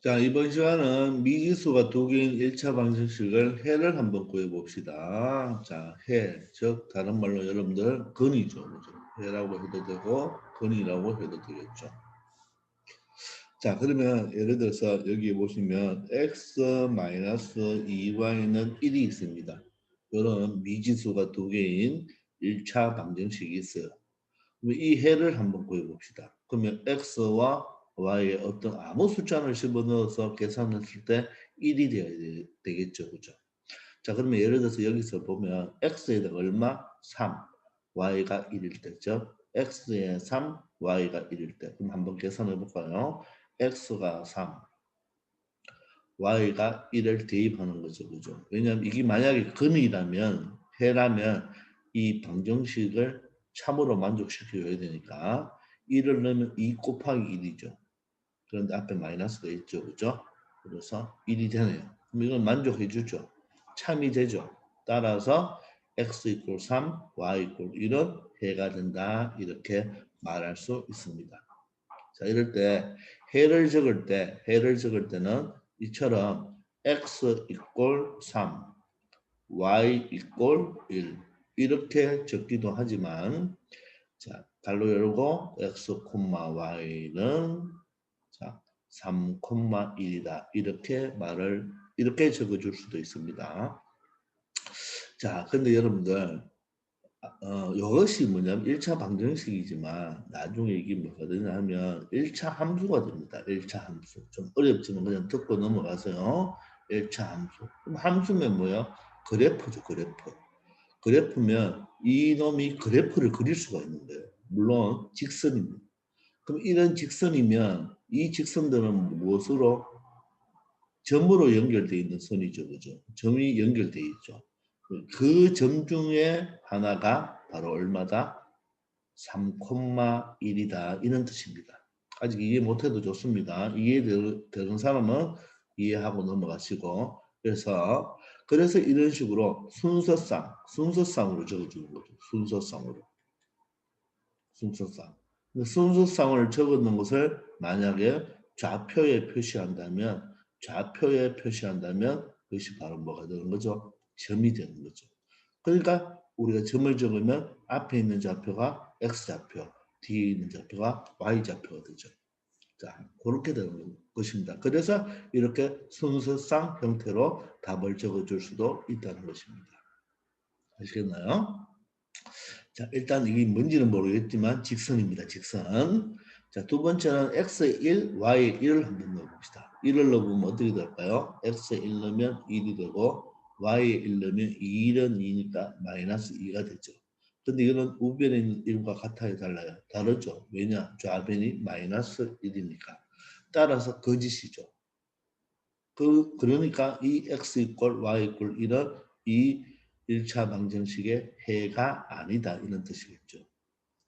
자, 이번 시간은 미지수가 두 개인 1차 방정식을 해를 한번 구해봅시다. 자, 해, 즉 다른 말로 여러분들 근이죠. 그죠? 해라고 해도 되고 근이라고 해도 되겠죠. 자, 그러면 예를 들어서 여기 보시면 x-2y는 1이 있습니다. 이런 미지수가 두 개인 1차 방정식이 있어요. 그럼 이 해를 한번 구해봅시다. 그러면 x와 y에 어떤 아무 숫자를 집어넣어서 계산했을 때 1이 되어야 되겠죠. 그죠? 자, 그러면 예를 들어서 여기서 보면 x에다가 얼마? 3, y가 1일 때죠. x에 3, y가 1일 때. 그럼 한번 계산해 볼까요? x가 3, y가 1을 대입하는 거죠. 그죠? 왜냐하면 이게 만약에 근이라면, 해라면 이 방정식을 참으로 만족시켜줘야 되니까 1을 넣으면 2 곱하기 1이죠. 그런데 앞에 마이너스가 있죠. 그죠? 그래서 1이 되네요. 그럼 이건 만족해 주죠. 참이 되죠. 따라서 x 이퀄 3, y 이퀄 1은 해가 된다. 이렇게 말할 수 있습니다. 자, 이럴 때 해를 적을 때는 이처럼 x 이퀄 3, y 이퀄 1 이렇게 적기도 하지만 자, 달로 열고 x, y는 자, 3,1이다. 이렇게 적어줄 수도 있습니다. 자, 근데 여러분들 이것이 뭐냐면 1차 방정식이지만 나중에 이게 뭐가 되냐면 1차 함수가 됩니다. 1차 함수. 좀 어렵지만 그냥 듣고 넘어가세요. 1차 함수. 그럼 함수면 뭐예요? 그래프죠, 그래프. 그래프면 이놈이 그래프를 그릴 수가 있는 거예요. 물론 직선입니다. 그럼 이런 직선이면 이 직선들은 무엇으로? 점으로 연결되어 있는 선이죠. 그죠? 점이 연결되어 있죠. 그 점 중에 하나가 바로 얼마다? 3,1이다. 이런 뜻입니다. 아직 이해 못해도 좋습니다. 이해되는 사람은 이해하고 넘어가시고 그래서 이런 식으로 순서상으로 적어주는 거죠. 순서상. 순서상을 적어놓은 것을 만약에 좌표에 표시한다면 그것이 바로 뭐가 되는 거죠? 점이 되는 거죠. 그러니까 우리가 점을 적으면 앞에 있는 좌표가 x좌표, 뒤에 있는 좌표가 y좌표가 되죠. 자, 그렇게 되는 것입니다. 그래서 이렇게 순서상 형태로 답을 적어줄 수도 있다는 것입니다. 아시겠나요? 자, 일단 이게 뭔지는 모르겠지만 직선입니다. 직선. 자, 두 번째는 x에 1, y에 1을 한번 넣어봅시다. 1을 넣어보면 어떻게 될까요? x에 1 넣으면 1이 되고 y에 1 넣으면 2는 2니까 마이너스 2가 되죠. 근데 이거는 우변에 있는 1과 같아요? 달라요? 다르죠. 왜냐? 좌변이 마이너스 1이니까. 따라서 거짓이죠. 그러니까 이 x 이퀄 y 이퀄 1은 이 1차 방정식의 해가 아니다. 이런 뜻이겠죠.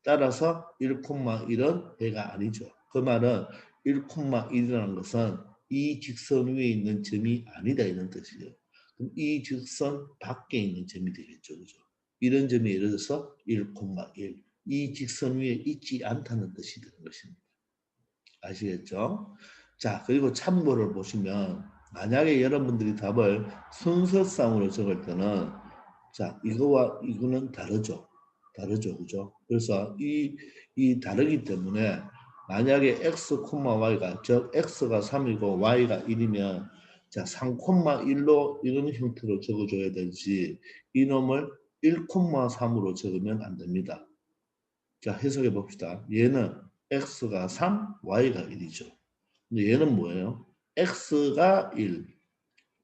따라서 1,1은 해가 아니죠. 그 말은 1,1이라는 것은 이 직선 위에 있는 점이 아니다. 이런 뜻이죠. 그럼 이 직선 밖에 있는 점이 되겠죠. 그죠? 이런 점이 예를 들어서 1,1. 이 직선 위에 있지 않다는 뜻이 되는 것입니다. 아시겠죠? 자, 그리고 참고를 보시면 만약에 여러분들이 답을 순서상으로 적을 때는 자, 이거와 이거는 다르죠. 다르죠. 그죠? 그래서 이 다르기 때문에 만약에 x, y가 즉 x가 3이고 y가 1이면 자, 3,1로 이런 형태로 적어줘야 되지 이놈을 1,3으로 적으면 안 됩니다. 자, 해석해 봅시다. 얘는 x가 3, y가 1이죠. 근데 얘는 뭐예요? x가 1,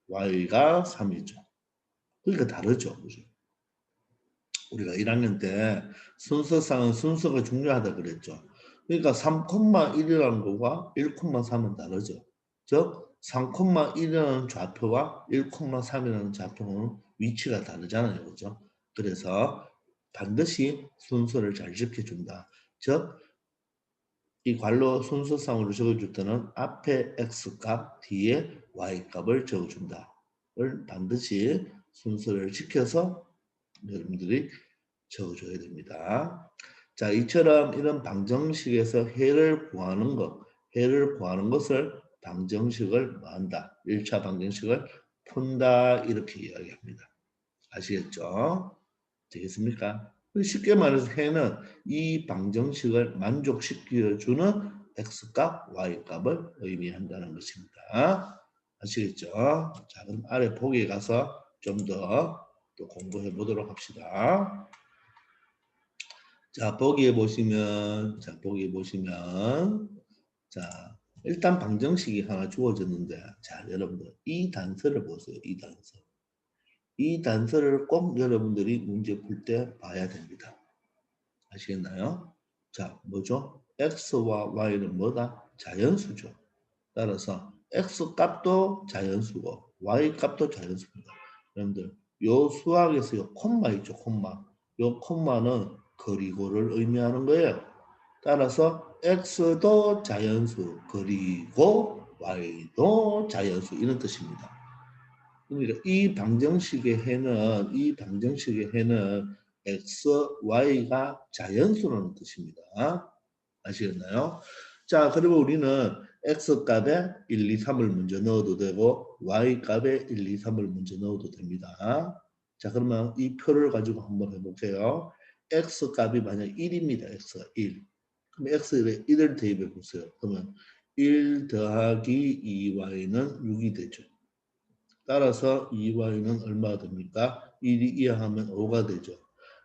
y가 3이죠. 그러니까 다르죠. 그죠? 우리가 1학년 때 순서상은 순서가 중요하다 그랬죠. 그러니까 3,1이라는 거와 1,3은 다르죠. 즉 3,1이라는 좌표와 1,3이라는 좌표는 위치가 다르잖아요. 그죠? 그래서 반드시 순서를 잘 지켜준다. 즉 이 괄호 순서상으로 적어줄 때는 앞에 x값, 뒤에 y값을 적어준다를 반드시 순서를 지켜서 여러분들이 적어줘야 됩니다. 자, 이처럼 이런 방정식에서 해를 구하는 것을 방정식을 뭐 한다. 1차 방정식을 푼다. 이렇게 이야기합니다. 아시겠죠? 되겠습니까? 쉽게 말해서 해는 이 방정식을 만족시켜주는 x값, y값을 의미한다는 것입니다. 아시겠죠? 자, 그럼 아래 보기에 가서 좀 더 또 공부해 보도록 합시다. 자, 보기에 보시면, 자, 일단 방정식이 하나 주어졌는데, 자, 여러분들, 이 단서를 보세요. 이 단서. 이 단서를 꼭 여러분들이 문제 풀 때 봐야 됩니다. 아시겠나요? 자, 뭐죠? x와 y는 뭐다? 자연수죠. 따라서 x 값도 자연수고 y 값도 자연수입니다. 여러분들, 요 수학에서 요 콤마 있죠, 콤마. 요 콤마는 그리고를 의미하는 거예요. 따라서 x도 자연수, 그리고 y도 자연수 이런 뜻입니다. 그러니까 이 방정식의 해는 x, y가 자연수라는 뜻입니다. 아시겠나요? 자, 그리고 우리는 x 값에 1, 2, 3을 먼저 넣어도 되고 y 값에 1, 2, 3을 먼저 넣어도 됩니다. 자, 그러면 이 표를 가지고 한번 해볼게요. x 값이 만약 1입니다. x가 1. 그럼 x에 1을 대입해 보세요. 그러면 1 더하기 2y는 6이 되죠. 따라서 2y는 얼마가 됩니까? 1이 이항하면 5가 되죠.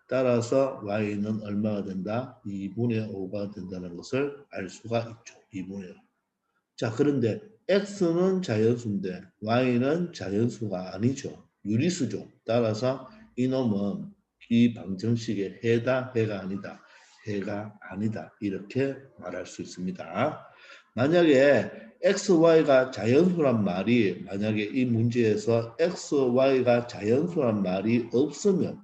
따라서 y는 얼마가 된다? 2분의 5가 된다는 것을 알 수가 있죠. 2분의 5. 자, 그런데 x는 자연수인데 y는 자연수가 아니죠. 유리수죠. 따라서 이놈은 이 방정식의 해다, 해가 아니다. 해가 아니다. 이렇게 말할 수 있습니다. 만약에 x, y가 자연수란 말이 만약에 이 문제에서 x, y가 자연수란 말이 없으면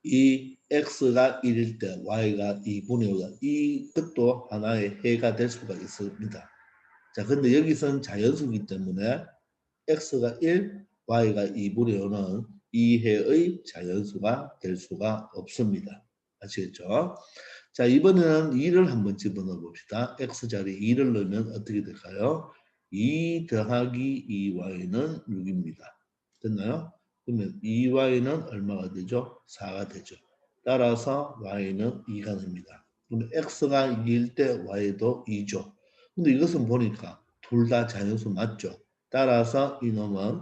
이 x가 1일 때 y가 2분의 5다. 이것도 하나의 해가 될 수가 있습니다. 자, 근데 여기서는 자연수이기 때문에 x가 1, y가 2분의 5는 이 해의 자연수가 될 수가 없습니다. 아시겠죠? 자, 이번에는 2를 한번 집어넣어 봅시다. x자리에 2를 넣으면 어떻게 될까요? 2 더하기 2y는 6입니다. 됐나요? 그러면 2y는 얼마가 되죠? 4가 되죠. 따라서 y는 2가 됩니다. 그러면 x가 2일 때 y도 2죠. 근데 이것은 보니까 둘 다 자연수 맞죠? 따라서 이놈은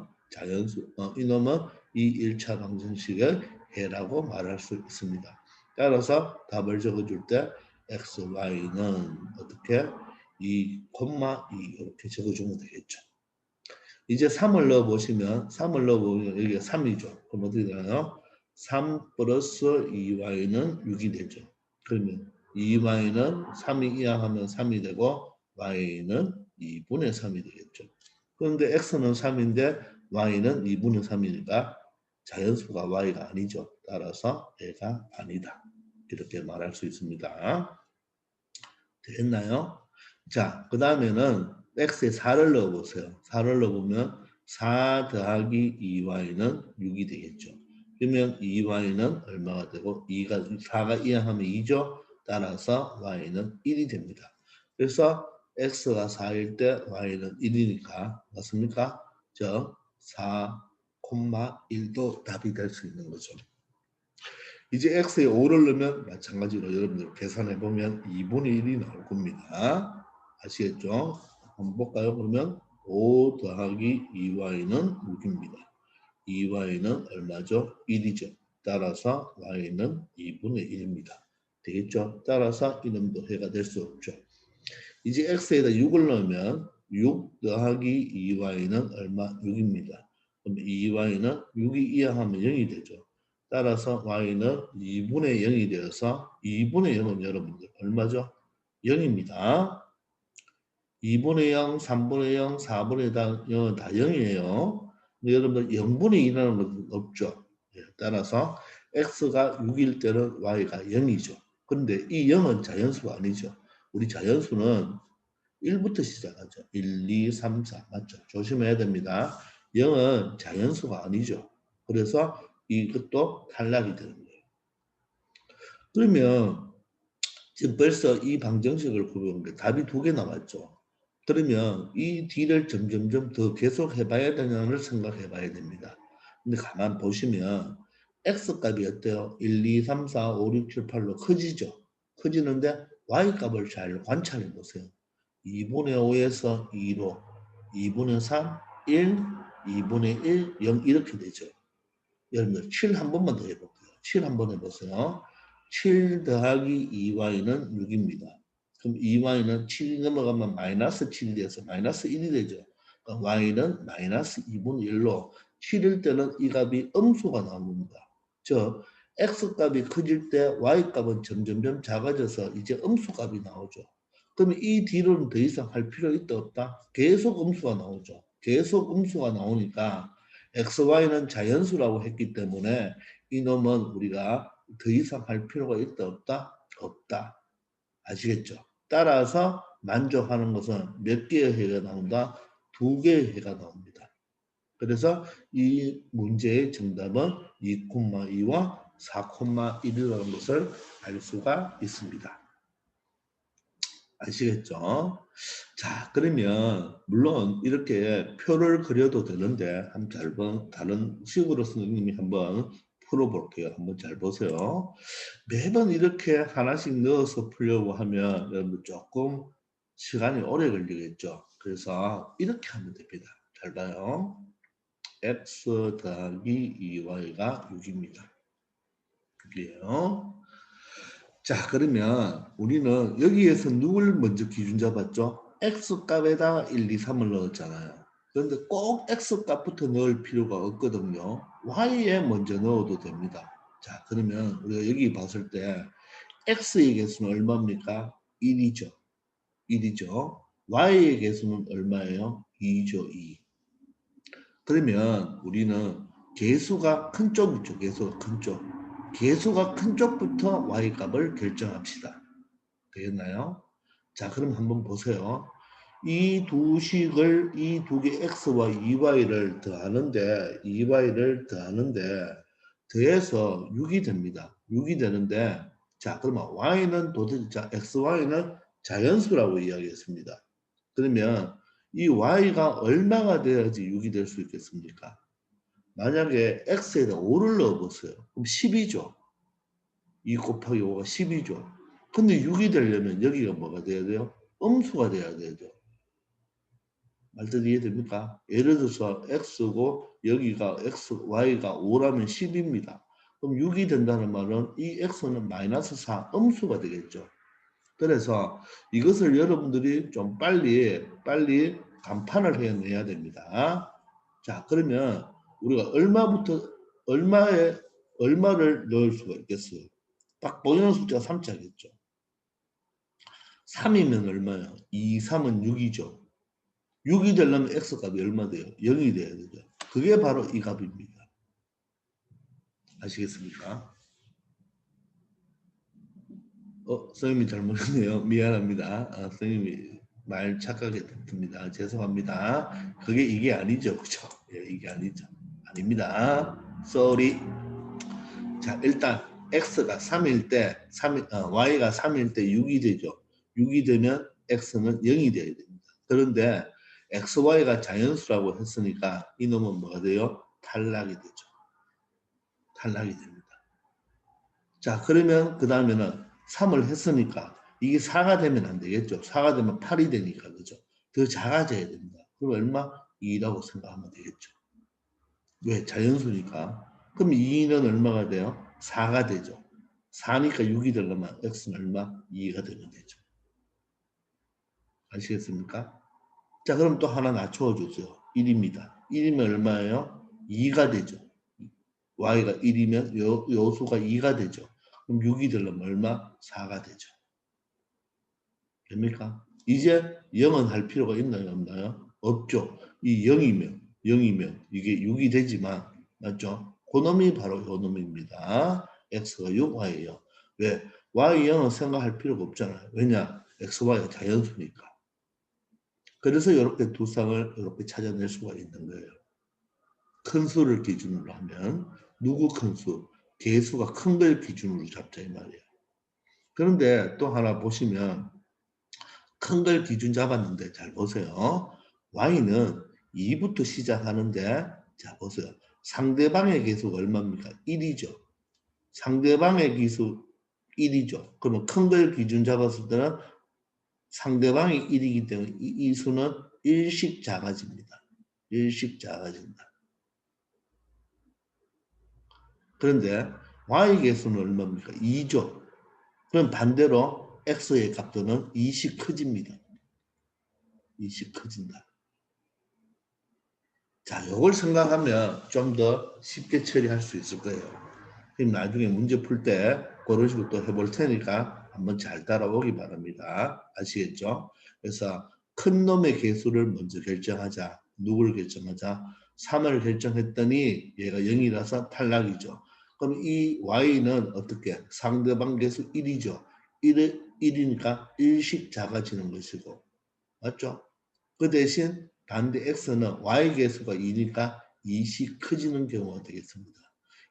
이놈은 이 1차 방정식의 해라고 말할 수 있습니다. 따라서 답을 적어줄 때 x, y는 어떻게 2, 2 이렇게 적어주면 되겠죠. 이제 3을 넣어보시면 여기가 3이죠. 그럼 어떻게 되나요? 3 플러스 2y는 6이 되죠. 그러면 2y는 3이 이항하면 3이 되고 y는 2분의 3이 되겠죠. 그런데 x는 3인데 y는 2분의 3이니까 자연수가 y가 아니죠. 따라서 얘가 아니다. 이렇게 말할 수 있습니다. 됐나요? 자, 그 다음에는 x에 4를 넣어보세요. 4를 넣어보면 4 더하기 2y는 6이 되겠죠. 그러면 2y는 얼마가 되고 4가 이항하면 2죠. 따라서 y는 1이 됩니다. 그래서 x가 4일 때 y는 1이니까 맞습니까? 즉 4,1도 답이 될 수 있는 거죠. 이제 x에 5를 넣으면 마찬가지로 여러분들 계산해 보면 2분의 1이 나올 겁니다. 아시겠죠? 한번 볼까요? 그러면 5 더하기 2y는 6입니다. 2y는 얼마죠? 1이죠. 따라서 y는 2분의 1입니다. 되겠죠? 따라서 이놈도 해가 될 수 없죠. 이제 x에다 6을 넣으면 6 더하기 2y는 얼마? 6입니다. 그럼 2y는 6이 이항하면 0이 되죠. 따라서 y는 2분의 0이 되어서 2분의 0은 여러분들 얼마죠? 0입니다. 2분의 0, 3분의 0, 4분의 0은 다 0이에요. 근데 여러분들 0분의 2라는 것은 없죠. 따라서 x가 6일 때는 y가 0이죠. 그런데 이 0은 자연수가 아니죠. 우리 자연수는 1부터 시작하죠. 1, 2, 3, 4 맞죠? 조심해야 됩니다. 0은 자연수가 아니죠. 그래서 이것도 탈락이 되는 거예요. 그러면 지금 벌써 이 방정식을 구별한 게 답이 2개 남았죠. 그러면 이 D를 점점점 더 계속 해봐야 되냐를 생각해 봐야 됩니다. 근데 가만 보시면 X값이 어때요? 1, 2, 3, 4, 5, 6, 7, 8로 커지죠. 커지는데 Y값을 잘 관찰해 보세요. 2분의 5에서 2로 2분의 3, 1, 2분의 1, 0 이렇게 되죠. 여러분들 7 한 번만 더 해볼게요. 7 한 번 해보세요. 7 더하기 2y는 6입니다. 그럼 2y는 7이 넘어가면 마이너스 7이 돼서 마이너스 1이 되죠. 그러니까 y는 마이너스 2분의 1로 7일 때는 이 값이 음수가 나옵니다. 즉 x값이 커질 때 y값은 점점점 작아져서 이제 음수값이 나오죠. 그럼 이 뒤로는 더 이상 할 필요 있다 없다? 계속 음수가 나오죠. 계속 음수가 나오니까 XY는 자연수라고 했기 때문에 이놈은 우리가 더 이상 할 필요가 있다 없다? 없다. 아시겠죠? 따라서 만족하는 것은 몇 개의 해가 나온다? 2개의 해가 나옵니다. 그래서 이 문제의 정답은 2,2와 4,1이라는 것을 알 수가 있습니다. 아시겠죠? 자, 그러면 물론 이렇게 표를 그려도 되는데 한번 다른 식으로 선생님이 한번 풀어볼게요. 한번 잘 보세요. 매번 이렇게 하나씩 넣어서 풀려고 하면 여러분 조금 시간이 오래 걸리겠죠. 그래서 이렇게 하면 됩니다. 잘 봐요. x 더하기 2y가 6입니다. 6이에요. 자, 그러면 우리는 여기에서 누굴 먼저 기준 잡았죠? X값에다가 1, 2, 3을 넣었잖아요. 그런데 꼭 X값부터 넣을 필요가 없거든요. Y에 먼저 넣어도 됩니다. 자, 그러면 우리가 여기 봤을 때 X의 개수는 얼마입니까? 1이죠. 1이죠. Y의 개수는 얼마예요? 2죠, 2. 그러면 우리는 개수가 큰 쪽이죠. 개수가 큰 쪽. 개수가 큰 쪽부터 Y값을 결정합시다. 되겠나요? 자, 그럼 한번 보세요. 이 두 식을 이 두 개 x와 2y를 더하는데 2y를 더하는데 더해서 6이 됩니다. 6이 되는데 자, 그러면 y는 도대체 자, xy는 자연수라고 이야기했습니다. 그러면 이 y가 얼마가 돼야지 6이 될 수 있겠습니까? 만약에 x에다 5를 넣어보세요. 그럼 10이죠. 2 곱하기 5가 10이죠. 근데 6이 되려면 여기가 뭐가 돼야 돼요? 음수가 돼야 되죠. 말뜻 이해됩니까? 예를 들어서 x고 여기가 x, y가 5라면 10입니다. 그럼 6이 된다는 말은 이 x는 마이너스 4 음수가 되겠죠. 그래서 이것을 여러분들이 좀 빨리 간판을 해내야 됩니다. 자, 그러면 우리가 얼마를 넣을 수가 있겠어요? 딱 보이는 숫자가 3자겠죠. 3이면 얼마예요? 2, 3은 6이죠. 6이 되려면 x값이 얼마 돼요? 0이 돼야 되죠. 그게 바로 이 값입니다. 아시겠습니까? 선생님이 잘못했네요. 미안합니다. 선생님이 말 착각해 듭니다. 죄송합니다. 그게 이게 아니죠. 그죠? 예, 이게 아니죠. 아닙니다. sorry. 자, 일단 x가 3일 때 y가 3일 때 6이 되죠. 6이 되면 x는 0이 돼야 됩니다. 그런데 xy가 자연수라고 했으니까 이놈은 뭐가 돼요? 탈락이 되죠. 탈락이 됩니다. 자, 그러면 그 다음에는 3을 했으니까 이게 4가 되면 안 되겠죠. 4가 되면 8이 되니까 그죠. 더 작아져야 됩니다. 그럼 얼마? 2라고 생각하면 되겠죠. 왜? 자연수니까. 그럼 2는 얼마가 돼요? 4가 되죠. 4니까 6이 되려면 x는 얼마? 2가 되면 되죠. 아시겠습니까? 자, 그럼 또 하나 낮춰 주세요. 1입니다. 1이면 얼마예요? 2가 되죠. y가 1이면 요 수가 2가 되죠. 그럼 6이 되려면 얼마? 4가 되죠. 됩니까? 이제 0은 할 필요가 있나요? 없나요? 없죠. 이 0이면 이게 6이 되지만 맞죠? 그놈이 바로 요 놈입니다. x가 6, y예요. 왜? y 0은 생각할 필요가 없잖아요. 왜냐? x, y가 자연수니까. 그래서 이렇게 두 쌍을 이렇게 찾아낼 수가 있는 거예요. 큰 수를 기준으로 하면 누구 큰 수? 개수가 큰 걸 기준으로 잡자 이 말이에요. 그런데 또 하나 보시면 큰 걸 기준 잡았는데 잘 보세요. y는 2부터 시작하는데 자 보세요. 상대방의 계수가 얼마입니까? 1이죠. 상대방의 기수 1이죠. 그러면 큰 걸 기준 잡았을 때는 상대방이 1이기 때문에 이 수는 1씩 작아집니다. 1씩 작아진다. 그런데 y 계수는 얼마입니까? 2죠. 그럼 반대로 x의 값도는 2씩 커집니다. 2씩 커진다. 자, 이걸 생각하면 좀 더 쉽게 처리할 수 있을 거예요. 그럼 나중에 문제 풀 때 그런 식으로 또 해볼 테니까 한번 잘 따라오기 바랍니다. 아시겠죠? 그래서 큰 놈의 개수를 먼저 결정하자. 누구를 결정하자? 3을 결정했더니 얘가 0이라서 탈락이죠. 그럼 이 y는 어떻게? 상대방 개수 1이죠. 1이니까 1씩 작아지는 것이고. 맞죠? 그 대신 반대 x는 y 개수가 2니까 2씩 커지는 경우가 되겠습니다.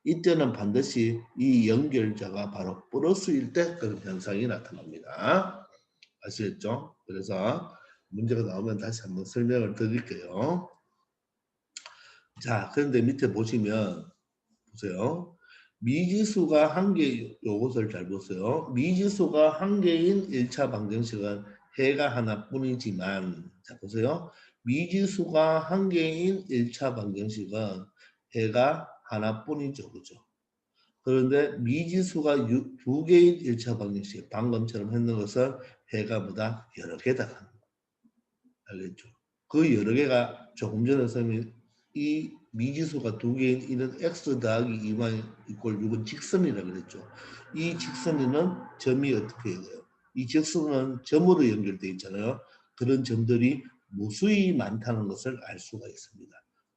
이때는 반드시 이 연결자가 바로 플러스일 때 그런 현상이 나타납니다. 아시겠죠? 그래서 문제가 나오면 다시 한번 설명을 드릴게요. 자, 그런데 밑에 보시면 보세요. 미지수가 한 개, 요것을 잘 보세요. 미지수가 한 개인 1차 방정식은 해가 하나뿐이지만, 자 보세요. 미지수가 한 개인 1차 방정식은 해가 하나뿐이죠, 그죠? 그런데 미지수가 두 개인 1차 방정식, 방금처럼 했는 것은 해가 보다 여러 개다. 알겠죠? 그 여러 개가 조금 전에 선생님이 이 미지수가 두 개인 이는 x 더하기 2y 이꼴 6은 직선이라 그랬죠. 이 직선에는 점이 어떻게 돼요? 이 직선은 점으로 연결되어 있잖아요. 그런 점들이 무수히 많다는 것을 알 수가 있습니다.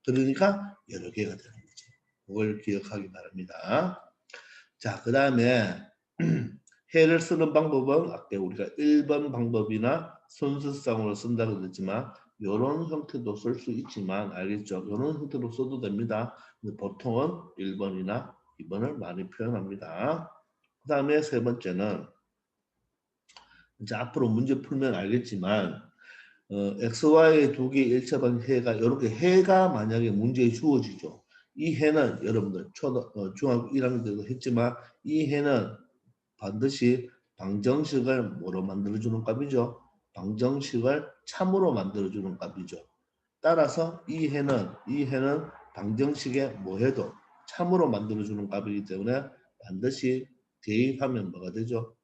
그러니까 여러 개가 되는 거죠. 그걸 기억하기 바랍니다. 자, 그 다음에 해를 쓰는 방법은 아까 우리가 1번 방법이나 순서상으로 쓴다고 그랬지만 이런 형태도 쓸 수 있지만 알겠죠? 이런 형태로 써도 됩니다. 근데 보통은 1번이나 2번을 많이 표현합니다. 그 다음에 세 번째는 이제 앞으로 문제 풀면 알겠지만 XY 두 개의 일차방 해가 이렇게 해가 만약에 문제에 주어지죠. 이 해는 여러분들 중학교 1학년 때도 했지만 이 해는 반드시 방정식을 뭐로 만들어주는 값이죠? 방정식을 참으로 만들어주는 값이죠. 따라서 이 해는 방정식에 뭐 해도 참으로 만들어주는 값이기 때문에 반드시 대입하면 뭐가 되죠?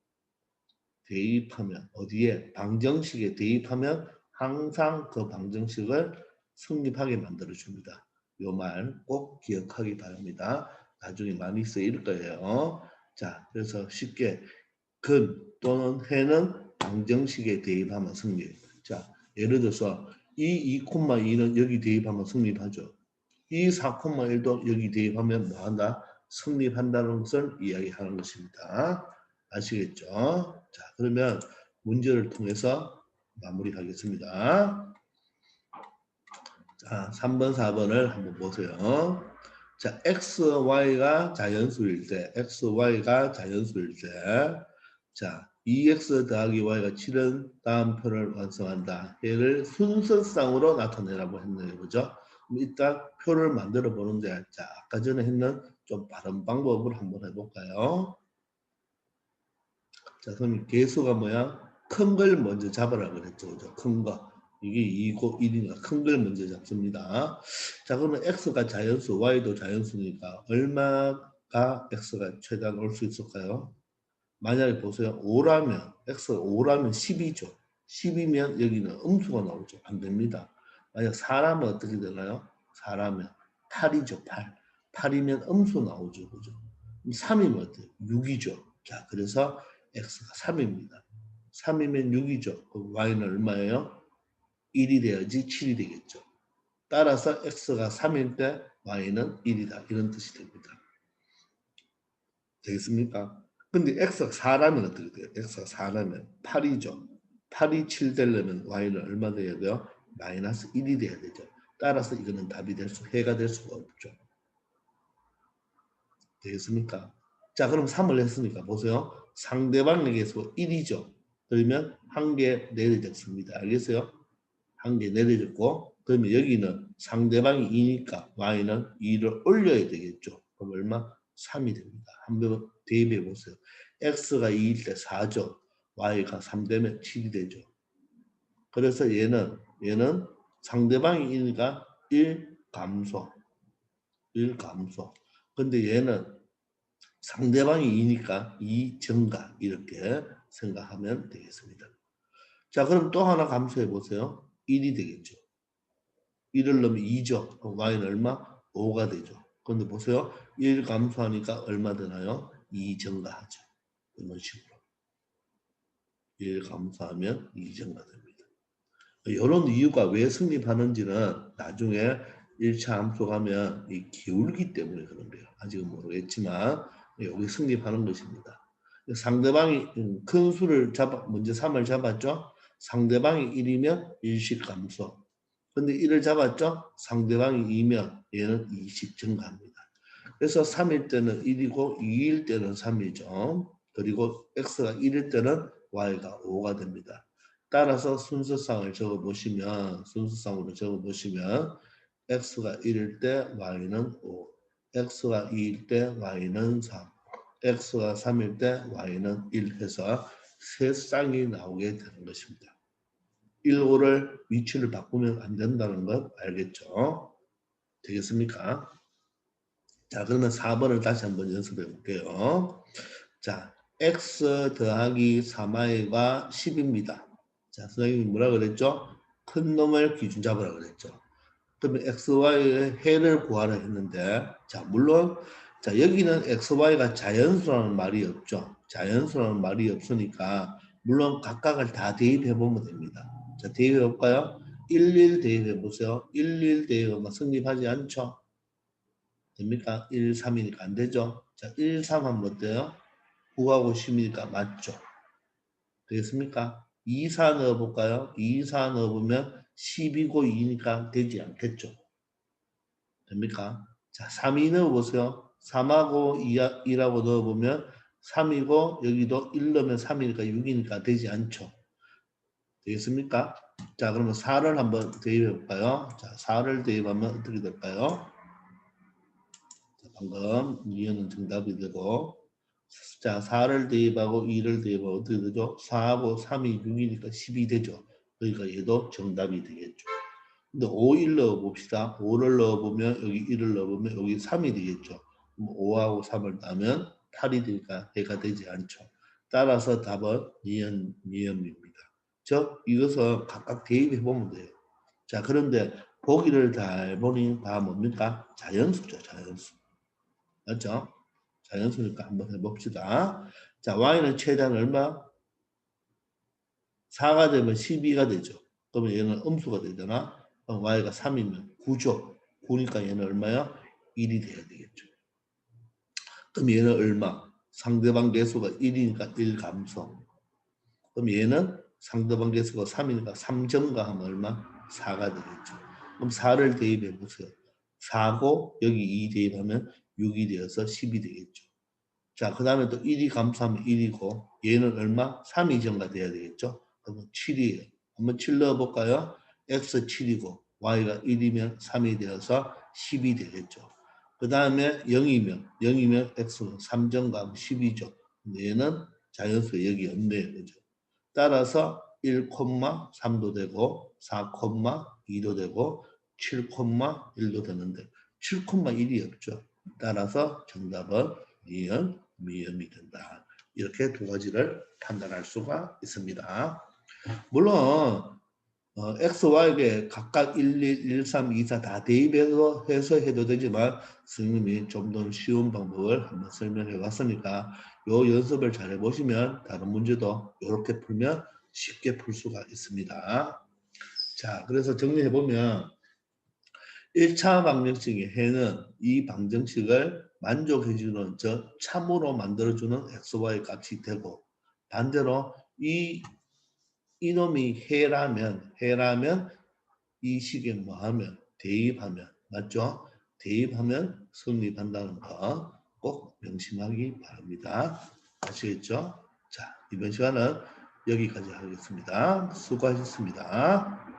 대입하면 어디에? 방정식에 대입하면 항상 그 방정식을 성립하게 만들어줍니다. 요 말 꼭 기억하기 바랍니다. 나중에 많이 쓰일 거예요. 자, 그래서 쉽게 근 또는 해는 방정식에 대입하면 성립. 자, 예를 들어서 이 2,2는 여기 대입하면 성립하죠. 이 4,1도 여기 대입하면 뭐한다? 성립한다는 것을 이야기하는 것입니다. 아시겠죠? 자, 그러면 문제를 통해서 마무리하겠습니다. 자, 3번, 4번을 한번 보세요. 자, XY가 자연수일 때, XY가 자연수일 때, 자, 2X 더하기 Y가 7은 다음 표를 완성한다. 얘를 순서상으로 나타내라고 했네요. 그죠? 그럼 일단 표를 만들어 보는데, 자, 아까 전에 했는 좀 다른 방법을 한번 해볼까요? 자, 그럼 개수가 뭐야? 큰 걸 먼저 잡으라 그랬죠. 그죠? 큰 거. 이게 2고 1이니까 큰 걸 먼저 잡습니다. 자, 그러면 x가 자연수, y도 자연수니까 얼마가 x가 최대한 올 수 있을까요? 만약에 보세요. 5라면, x가 5라면 10이죠. 10이면 여기는 음수가 나오죠. 안 됩니다. 만약 4라면 어떻게 되나요? 4라면 8이죠. 8. 8이면 음수 나오죠. 그죠? 3이면 어때요? 6이죠. 자, 그래서 x가 3입니다. 3이면 6이죠. 그럼 y는 얼마예요? 1이 돼야지 7이 되겠죠. 따라서 x가 3일 때 y는 1이다. 이런 뜻이 됩니다. 되겠습니까? 근데 x가 4라면 어떻게 돼요? x가 4라면 8이죠. 8이 7 되려면 y는 얼마 돼야 돼요? 마이너스 1이 돼야 되죠. 따라서 이거는 답이 해가 될 수가 없죠. 되겠습니까? 자, 그럼 3을 했으니까 보세요. 상대방의 개수가 1이죠. 그러면 한 개 내려졌습니다. 알겠어요? 한 개 내려졌고 그러면 여기는 상대방이 2니까 y는 2를 올려야 되겠죠. 그럼 얼마? 3이 됩니다. 한번 대입해 보세요. x가 2일 때 4죠. y가 3 되면 7이 되죠. 그래서 얘는 상대방이 1이니까 1 감소. 1 감소. 근데 얘는 상대방이 2니까 2 증가 이렇게 생각하면 되겠습니다. 자, 그럼 또 하나 감소해 보세요. 1이 되겠죠. 1을 넣으면 2죠. 그럼 y는 얼마? 5가 되죠. 그런데 보세요. 1 감소하니까 얼마 되나요? 2 증가하죠. 이런 식으로. 1 감소하면 2 증가됩니다. 이런 이유가 왜 성립하는지는 나중에 1차 함수 가면 이 기울기 때문에 그런 거예요. 아직은 모르겠지만 여기 성립하는 것입니다. 상대방이 큰 수를 먼저 3을 잡았죠. 상대방이 1이면 일식 감소. 근데 1을 잡았죠. 상대방이 2면 얘는 2씩 증가합니다. 그래서 3일 때는 1이고 2일 때는 3이죠. 그리고 x가 1일 때는 y가 5가 됩니다. 따라서 순서상을 순서상으로 적어보시면 x가 1일 때 y는 5, x가 2일 때 y는 3, x가 3일 때 y는 1 해서 세 쌍이 나오게 되는 것입니다. 1, 5를 위치를 바꾸면 안 된다는 것 알겠죠? 되겠습니까? 자, 그러면 4번을 다시 한번 연습해 볼게요. 자, x 더하기 3y가 10입니다. 자, 선생님이 뭐라 그랬죠? 큰 놈을 기준 잡으라 그랬죠. 그러면 xy의 해를 구하라 했는데, 자, 물론, 자, 여기는 xy가 자연수라는 말이 없죠. 자연수라는 말이 없으니까, 물론 각각을 다 대입해 보면 됩니다. 자, 대입해 볼까요? 11 대입해 보세요. 11 대입하면 성립하지 않죠? 됩니까? 1, 3이니까 안 되죠? 자, 1, 3 하면 어때요? 9하고 10이니까 맞죠? 되겠습니까? 2, 4 넣어볼까요? 2, 4 넣어보면 10이고 2니까 되지 않겠죠? 됩니까? 자, 3, 2 넣어보세요. 3하고 2하고 넣어보면 3이고 여기도 1 넣으면 3이니까 6이니까 되지 않죠? 되겠습니까? 자, 그러면 4를 한번 대입해 볼까요? 자, 4를 대입하면 어떻게 될까요? 자, 방금 이해는 정답이 되고 자, 4를 대입하고 2를 대입하고 어떻게 되죠? 4하고 3이 6이니까 10이 되죠. 그러니까 얘도 정답이 되겠죠. 근데 5, 1 넣어봅시다. 5를 넣어보면 여기 1을 넣어보면 여기 3이 되겠죠. 5하고 3을 따면 8이 되니까 해가 되지 않죠. 따라서 답은 미음입니다. 즉 이것은 각각 대입해보면 돼요. 자, 그런데 보기를 잘 보니 다 뭡니까? 자연수죠. 자연수. 맞죠? 자연수니까 한번 해봅시다. 자, y는 최대한 얼마? 4가 되면 12가 되죠. 그러면 얘는 음수가 되잖아. 그럼 y가 3이면 9죠. 9니까 얘는 얼마야? 1이 돼야 되겠죠. 그럼 얘는 얼마? 상대방 개수가 1이니까 1 감소. 그럼 얘는 상대방 개수가 3이니까 3 증가하면 얼마? 4가 되겠죠. 그럼 4를 대입해 보세요. 4고 여기 2 대입하면 6이 되어서 10이 되겠죠. 자, 그 다음에 또 1이 감소하면 1이고 얘는 얼마? 3이 증가돼야 되겠죠. 그러면 7이에요. 한번 7 넣어볼까요? x 7이고 y가 1이면 3이 되어서 10이 되겠죠. 그 다음에 0이면 x는 3 증가하면 10이죠. 근데 얘는 자연수에 여기 없네요. 그죠? 따라서 1,3도 되고 4,2도 되고 7,1도 되는데 7,1이 없죠. 따라서 정답은 미음이 된다. 이렇게 두 가지를 판단할 수가 있습니다. 물론 X, Y에 각각 1, 1, 3, 2, 4 다 대입해서 해도 되지만 선생님이 좀 더 쉬운 방법을 한번 설명해 봤으니까 요 연습을 잘 해보시면 다른 문제도 이렇게 풀면 쉽게 풀 수가 있습니다. 자, 그래서 정리해보면 1차 방정식의 해는 이 방정식을 만족해주는 참으로 만들어주는 xy 값이 되고 반대로 이놈이 해라면 이 식에 뭐하면 대입하면 맞죠? 대입하면 성립한다는 거 꼭 명심하기 바랍니다. 아시겠죠? 자, 이번 시간은 여기까지 하겠습니다. 수고하셨습니다.